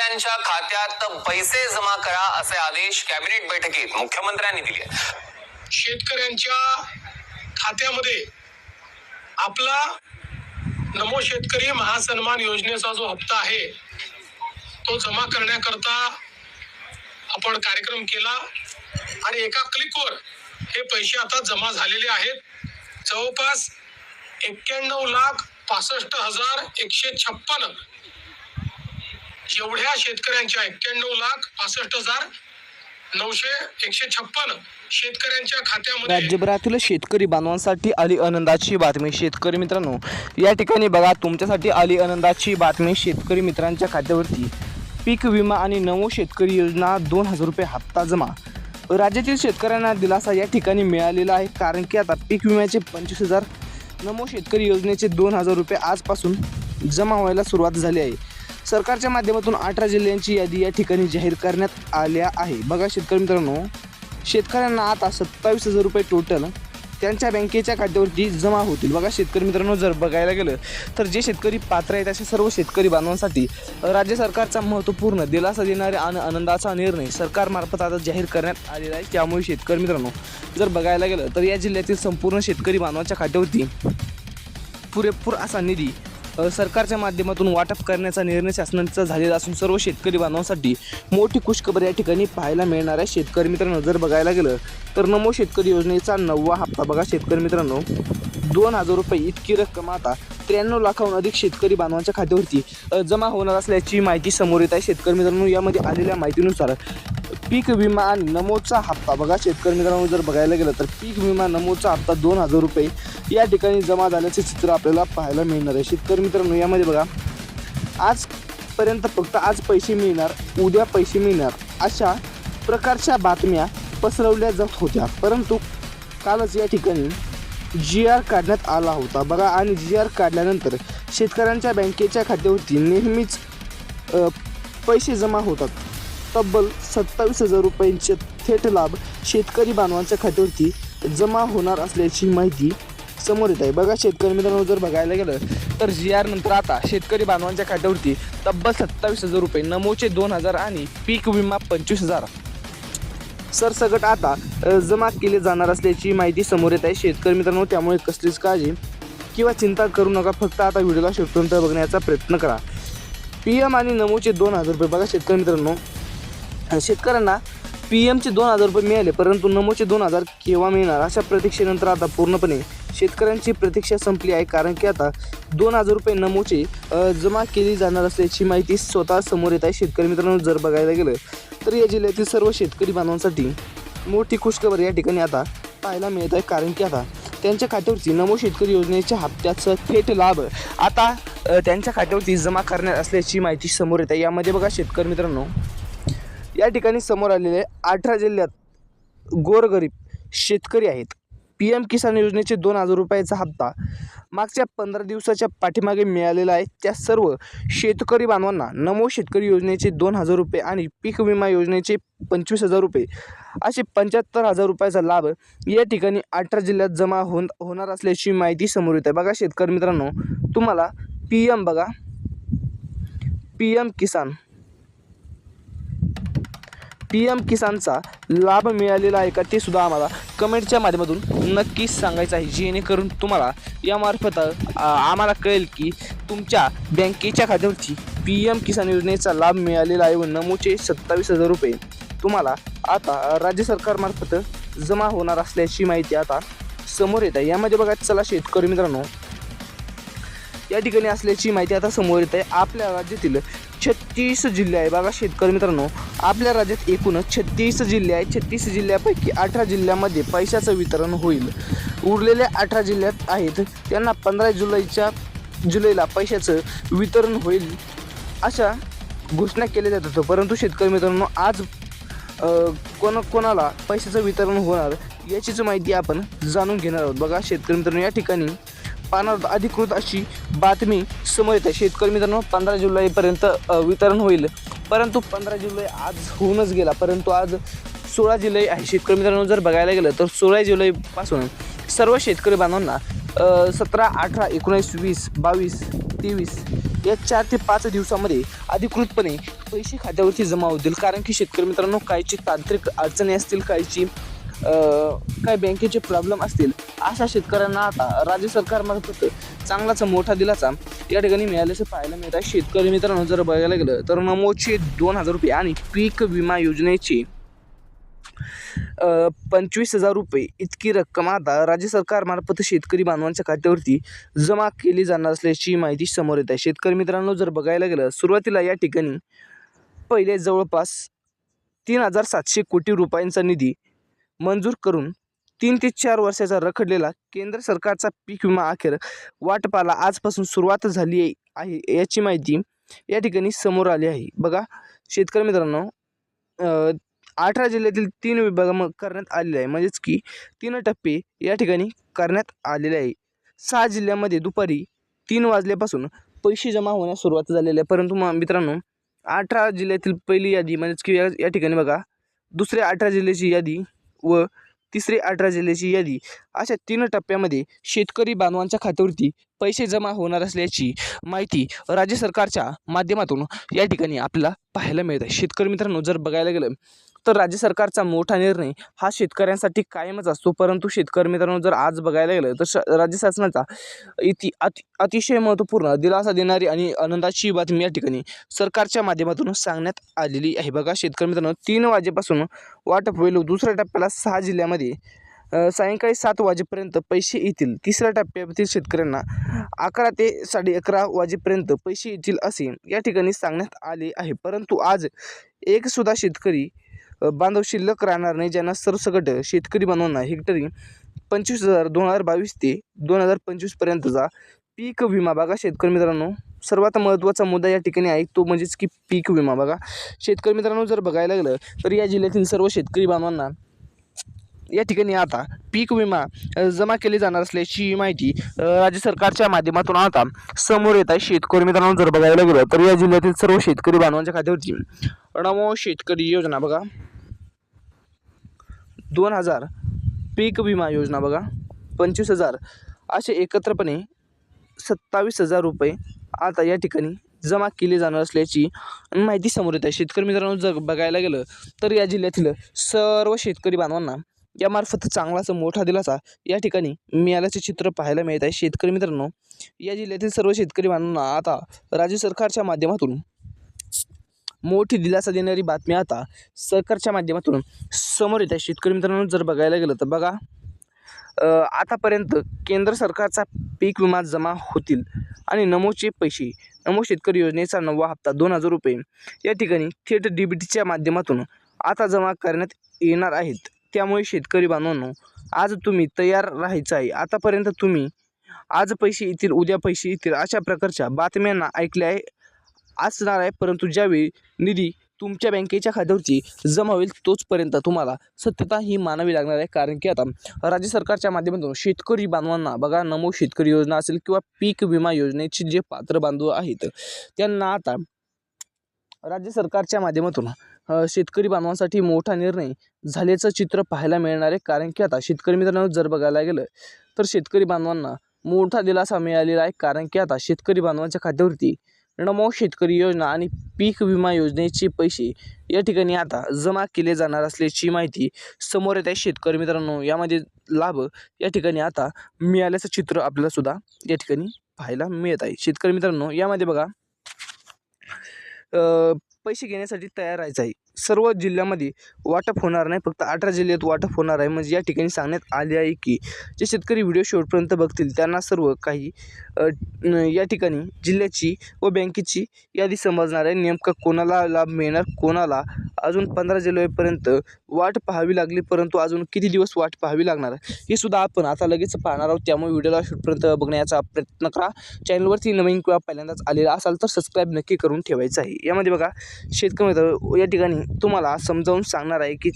शेतकऱ्यांच्या खात्यात पैसे जमा करा असे आदेश कॅबिनेट बैठकीत मुख्यमंत्र्यांनी दिले। शेतकऱ्यांच्या खात्यामध्ये आपला नमो शेतकरी महासन्मान योजनेचा जो हप्ता आहे तो जमा करण्याकरता आपण कार्यक्रम केला आणि एका क्लिकवर हे पैसे आता जमा झालेले आहेत। जवळपास 91,65,156 एवढ्या शेतकऱ्यांच्या 91,65,156 शेतकऱ्यांच्या खात्यामध्ये राज्यभरातील शेतकरी बांधवांसाठी आली आनंदाची बातमी। शेतकरी मित्रांनो, या ठिकाणी बघा तुमच्यासाठी आली आनंदाची बातमी। शेतकरी मित्रांच्या खात्यावरती पीक विमा आणि नमो शेतकरी योजना 2,000 रुपये हप्ता जमा। राज्यातील शेतकऱ्यांना दिलासा या ठिकाणी मिळालेला आहे, कारण की आता पीक विम्याचे 25,000, नमो शेतकरी योजनेचे 2,000 रुपये आजपासून जमा व्हायला सुरुवात झाली आहे। सरकारच्या माध्यमातून 18 जिल्ह्यांची यादी या ठिकाणी जाहीर करण्यात आल्या आहे। बघा शेतकरी मित्रांनो, शेतकऱ्यांना आता 27,000 रुपये टोटल त्यांच्या बँकेच्या खात्यावरती जमा होतील। बघा शेतकरी मित्रांनो, जर बघायला गेलं तर जे शेतकरी पात्र आहेत अशा सर्व शेतकरी बांधवांसाठी राज्य सरकारचा महत्त्वपूर्ण दिलासा देणारा आणि आनंदाचा निर्णय सरकारमार्फत आता जाहीर करण्यात आलेला आहे। त्यामुळे शेतकरी मित्रांनो, जर बघायला गेलं तर या जिल्ह्यातील संपूर्ण शेतकरी बांधवांच्या खात्यावरती पुरेपूर असा निधी सरकारच्या माध्यमातून वाटप करण्याचा निर्णय शासनाचा झालेला असून सर्व शेतकरी बांधवांसाठी मोठी खुशखबर या ठिकाणी पाहायला मिळणार आहे। शेतकरी मित्रांनो, जर बघायला गेलं तर नमो शेतकरी योजनेचा 9वा हप्ता बघा शेतकरी मित्रांनो, 2,000 रुपये इतकी रक्कम आता 93 लाखाहून अधिक शेतकरी बांधवांच्या खात्यावरती जमा होणार असल्याची माहिती समोर येत आहे। शेतकरी मित्रांनो, यामध्ये आलेल्या माहितीनुसार पीक विमा आणि नमोचा हप्ता बघा शेतकरी मित्रांनो, जर बघायला गेलं तर पीक विमा नमोचा हप्ता 2,000 रुपये या ठिकाणी जमा झाल्याचे चित्र आपल्याला पाहायला मिळणार आहे। शेतकरी मित्रांनो, यामध्ये बघा आजपर्यंत फक्त आज पैसे मिळणार, उद्या पैसे मिळणार अशा प्रकारच्या बातम्या पसरवल्या जात होत्या, परंतु कालच या ठिकाणी GR काढण्यात आला होता बघा। आणि GR काढल्यानंतर शेतकऱ्यांच्या बँकेच्या खात्यावरती नेहमीच पैसे जमा होतात। तब्बल 27,000 रुपयांचे थेट लाभ शेतकरी बांधवांच्या खात्यावरती जमा होणार असल्याची माहिती समोर येत आहे। बघा शेतकरी मित्रांनो, जर बघायला गेलं तर GR नंतर आता शेतकरी बांधवांच्या खात्यावरती तब्बल 27,000 रुपये, नमोचे 2,000 आणि पीक विमा 25,000 सरसकट आता जमा केले जाणार असल्याची माहिती समोर येत आहे। शेतकरी मित्रांनो, त्यामुळे कसलीच काळजी किंवा चिंता करू नका, फक्त आता व्हिडिओला शेवटपर्यंत बघण्याचा प्रयत्न करा। PM आणि नमोचे 2,000 रुपये बघा शेतकरी मित्रांनो, शेतकऱ्यांना PMचे 2,000 रुपये मिळाले, परंतु नमोचे 2,000 केव्हा मिळणार अशा प्रतीक्षेनंतर आता पूर्णपणे शेतकऱ्यांची प्रतीक्षा संपली आहे, कारण की आता 2,000 रुपये नमोचे जमा केली जाणार असल्याची माहिती स्वतः समोर येत आहे। शेतकरी मित्रांनो, जर बघायला गेलं तर या जिल्ह्यातील सर्व शेतकरी बांधवांसाठी मोठी खुशखबर या ठिकाणी आता पाहायला मिळत आहे, कारण की आता त्यांच्या खात्यावरती नमो शेतकरी योजनेच्या हप्त्याचं थेट लाभ आता त्यांच्या खात्यावरती जमा करण्यात असल्याची माहिती समोर येत आहे। यामध्ये बघा शेतकरी मित्रांनो, या ठिकाणी समोर आलेले 18 जिल्ह्यात गोरगरीब शेतकरी आहेत। PM किसान योजनेचे 2,000 रुपयाचा हप्ता मागच्या 15 दिवसाच्या पाठीमागे मिळालेला आहे। त्या सर्व शेतकरी बांधवांना नमो शेतकरी योजनेचे 2,000 रुपये आणि पीक विमा योजनेचे 25,000 रुपये असे 75,000 रुपयाचा लाभ या ठिकाणी 18 जिल्ह्यात जमा होणार असल्याची माहिती समोर येत आहे। बघा शेतकरी मित्रांनो, तुम्हाला PM बघा PM किसानचा लाभ मिळालेला आहे का ते सुद्धा आम्हाला कमेंटच्या माध्यमातून नक्कीच सांगायचं आहे, जेणेकरून तुम्हाला यामार्फत आम्हाला कळेल की तुमच्या बँकेच्या खात्यावरती PM किसान योजनेचा लाभ मिळालेला आहे व नमोचे 27,000 रुपये तुम्हाला आता राज्य सरकारमार्फत जमा होणार असल्याची माहिती आता समोर येत आहे। यामध्ये बघा चला शेतकरी मित्रांनो, या ठिकाणी असल्याची माहिती आता समोर येत आहे। आपल्या राज्यातील 36 जिल्हे आहे बघा शेतकरी मित्रांनो, आपल्या राज्यात एकूण 36 जिल्हे आहेत। 36 जिल्ह्यापैकी 18 जिल्ह्यामध्ये पैशाचं वितरण होईल। उरलेल्या 18 जिल्ह्यात आहेत त्यांना 15 जुलैला पैशाचं वितरण होईल अशा घोषणा केल्या जात होत्या, परंतु शेतकरी मित्रांनो आज कोणाला पैशाचं वितरण होणार याचीच माहिती आपण जाणून घेणार आहोत। बघा शेतकरी मित्रांनो, या ठिकाणी पानावर अधिकृत अशी बातमी समोर येते। शेतकरी मित्रांनो, 15 जुलैपर्यंत वितरण होईल, परंतु 15 जुलै आज होऊनच गेला, परंतु आज 16 जुलै आहे। शेतकरी मित्रांनो, जर बघायला गेलं तर 16 जुलैपासून सर्व शेतकरी बांधवांना 17, 18, 19, 20, 22, 23 या 4 ते 5 दिवसामध्ये अधिकृतपणे पैसे खात्यावरती जमा होतील. कारण की शेतकरी मित्रांनो, काहीची तांत्रिक अडचणी असतील, काहीची काही बँकेचे प्रॉब्लेम असतील, अशा शेतकऱ्यांना आता राज्य सरकारमार्फत चांगलाच मोठा दिलासा या ठिकाणी मिळाल्याचं पाहायला मिळत आहे. शेतकरी मित्रांनो, जर बघायला गेलं तर नमोचे 2,000 रुपये आणि पीक विमा योजनेची 25,000 रुपये इतकी रक्कम आता राज्य सरकारमार्फत शेतकरी बांधवांच्या खात्यावरती जमा केली जाणार असल्याची माहिती समोर येत आहे. शेतकरी मित्रांनो, जर बघायला गेलं सुरुवातीला या ठिकाणी पहिले जवळपास 3,700 कोटी रुपयांचा निधी मंजूर करून 3 ते 4 वर्षाचा रखडलेला केंद्र सरकारचा पीक विमा अखेर वाटपाला आजपासून सुरुवात झाली आहे याची माहिती या ठिकाणी समोर आली आहे. बघा शेतकरी मित्रांनो, 18 जिल्ह्यातील 3 विभाग करण्यात आलेले आहे, म्हणजेच की 3 टप्पे या ठिकाणी करण्यात आलेले आहे. 6 जिल्ह्यामध्ये दुपारी 3 वाजल्यापासून पैसे जमा होण्यास सुरुवात झालेली आहे. परंतु मित्रांनो, 18 जिल्ह्यातील पहिली यादी म्हणजेच की या ठिकाणी बघा दुसऱ्या 18 जिल्ह्याची यादी व तिसरी 18 जिल्ह्याची यादी अशा 3 टप्प्यामध्ये शेतकरी बांधवांच्या खात्यावरती पैसे जमा होणार असल्याची माहिती राज्य सरकारच्या माध्यमातून या ठिकाणी आपल्याला पाहायला मिळत आहे. शेतकरी मित्रांनो, जर बघायला गेलं तर राज्य सरकारचा मोठा निर्णय हा शेतकऱ्यांसाठी कायमच असतो. परंतु शेतकरी मित्रांनो, जर आज बघायला गेलं तर राज्य शासनाचा अतिशय महत्त्वपूर्ण दिलासा देणारी आणि आनंदाची बातमी या ठिकाणी सरकारच्या माध्यमातून सांगण्यात आलेली आहे. बघा शेतकरी मित्रांनो, 3 वाजेपासून वाटप होईल. दुसऱ्या टप्प्याला 6 जिल्ह्यामध्ये सायंकाळी 7 वाजेपर्यंत पैसे येतील. तिसऱ्या टप्प्यातील शेतकऱ्यांना 11 ते 11:30 वाजेपर्यंत पैसे येतील असे या ठिकाणी सांगण्यात आले आहे. परंतु आज एक सुद्धा शेतकरी बांधव शिल्लक राहणार नाही, ज्यांना सरसकट शेतकरी बांधवांना हेक्टरी 25,000 2022 ते 2025 पर्यंतचा पीक विमा. बघा शेतकरी मित्रांनो, सर्वात महत्त्वाचा मुद्दा या ठिकाणी आहे तो म्हणजेच की पीक विमा. बघा शेतकरी मित्रांनो, जर बघायला गेलं तर या जिल्ह्यातील सर्व शेतकरी बांधवांना या ठिकाणी आता पीक विमा जमा केली जाणार असल्याची माहिती राज्य सरकारच्या माध्यमातून आता समोर येत आहे. शेतकरी मित्रांनो, जर बघायला गेलं तर या जिल्ह्यातील सर्व शेतकरी बांधवांच्या खात्यावरती नमो शेतकरी योजना बघा 2,000 पीक विमा योजना बघा 25,000 असे एकत्रपणे 27,000 रुपये आता या ठिकाणी जमा केले जाणार असल्याची माहिती समोर येत आहे. शेतकरी मित्रांनो, जर बघायला गेलं तर या जिल्ह्यातील सर्व शेतकरी बांधवांना यामार्फत चांगलाच मोठा दिलासा या ठिकाणी मिळाल्याचे चित्र पाहायला मिळत आहे. शेतकरी मित्रांनो, या जिल्ह्यातील सर्व शेतकरी बांधवांना आता राज्य सरकारच्या माध्यमातून मोठी दिलासा देणारी बातमी आता सरकारच्या माध्यमातून समोर येत आहे. शेतकरी मित्रांनो, जर बघायला गेलं तर बघा आतापर्यंत केंद्र सरकारचा पीक विमा जमा होतील आणि नमोचे पैसे नमो शेतकरी योजनेचा 9वा हप्ता 2,000 रुपये या ठिकाणी थेट DBTच्या माध्यमातून आता जमा करण्यात येणार आहेत. त्यामुळे शेतकरी बांधवांनो, आज तुम्ही तयार राहायचं आहे. आतापर्यंत तुम्ही आज पैसे येतील, उद्या पैसे येतील अशा प्रकारच्या बातम्यांना ऐकल्या असणार आहे. परंतु ज्यावेळी निधी तुमच्या बँकेच्या खात्यावरती जमा होईल तोचपर्यंत तुम्हाला सत्यता ही मानावी लागणार आहे. कारण की आता राज्य सरकारच्या माध्यमातून शेतकरी बांधवांना बघा नमो शेतकरी योजना असेल किंवा पीक विमा योजनेचे जे पात्र बांधव आहेत त्यांना आता राज्य सरकारच्या माध्यमातून शेतकरी बांधवांसाठी मोठा निर्णय झाल्याचं चित्र पाहायला मिळणार आहे. कारण की आता शेतकरी मित्रांनो, जर बघायला गेलं तर शेतकरी बांधवांना मोठा दिलासा मिळालेला आहे. कारण की आता शेतकरी बांधवांच्या खात्यावरती नमो शेतकरी योजना आणि पीक विमा योजनेचे पैसे या ठिकाणी आता जमा केले जाणार असल्याची माहिती समोर येत आहे. शेतकरी मित्रांनो, यामध्ये लाभ या ठिकाणी आता मिळाल्याचं चित्र आपल्याला सुद्धा या ठिकाणी पाहायला मिळत आहे. शेतकरी मित्रांनो, यामध्ये बघा पैसे घेण्यासाठी तयार राहायचं आहे. सर्व जिल्ह्यामध्ये वाटप होणार नाही, फक्त 18 जिल्ह्यात वाटप होणार आहे. म्हणजे या ठिकाणी सांगण्यात आले आहे की जे शेतकरी व्हिडिओ शेवटपर्यंत बघतील त्यांना सर्व काही या ठिकाणी जिल्ह्याची व बँकेची यादी समजणार आहे. नेमका कोणाला लाभ मिळणार, कोणाला अजून 15 जुलैपर्यंत वाट पाहावी लागली, परंतु अजून किती दिवस वाट पाहावी लागणार हे सुद्धा आपण आता लगेच पाहणार आहोत. त्यामुळे व्हिडिओला शेवटपर्यंत बघण्याचा प्रयत्न करा. चॅनलवरती नवीन किंवा पहिल्यांदाच आलेला असाल तर सबस्क्राईब नक्की करून ठेवायचं आहे. यामध्ये बघा शेतकरी मित्र या ठिकाणी तुम्हाला समजावून सांगणार आहे की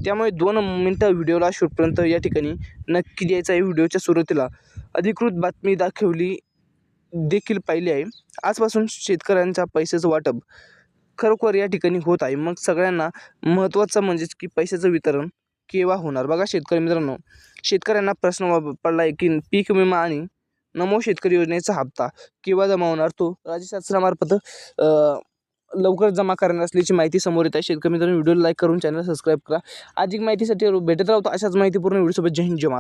त्यामुळे 2 मिनटं व्हिडिओला शेवटपर्यंत या ठिकाणी नक्की द्यायचं आहे. व्हिडिओच्या सुरुवातीला अधिकृत बातमी दाखवली देखील पाहिली आहे. आजपासून शेतकऱ्यांच्या पैशाचं वाटप खरोखर या ठिकाणी होत आहे. मग सगळ्यांना महत्त्वाचं म्हणजेच की पैशाचं वितरण केव्हा होणार. बघा शेतकरी मित्रांनो, शेतकऱ्यांना प्रश्न पडला आहे की पीक विमा आणि नमो शेतकरी योजनेचा हप्ता केव्हा जमा होणार तो राज्य शासनामार्फत लवकर जमा करणार असल्याची माहिती समोर येत आहे. शेतकरी मित्रांनो व्हिडिओला लाईक करून चॅनल सबस्क्राईब करा. अधिक माहितीसाठी भेटत राहतो अशाच माहितीपूर्ण व्हिडिओसोबत. जय हिंद जय महाराष्ट्र.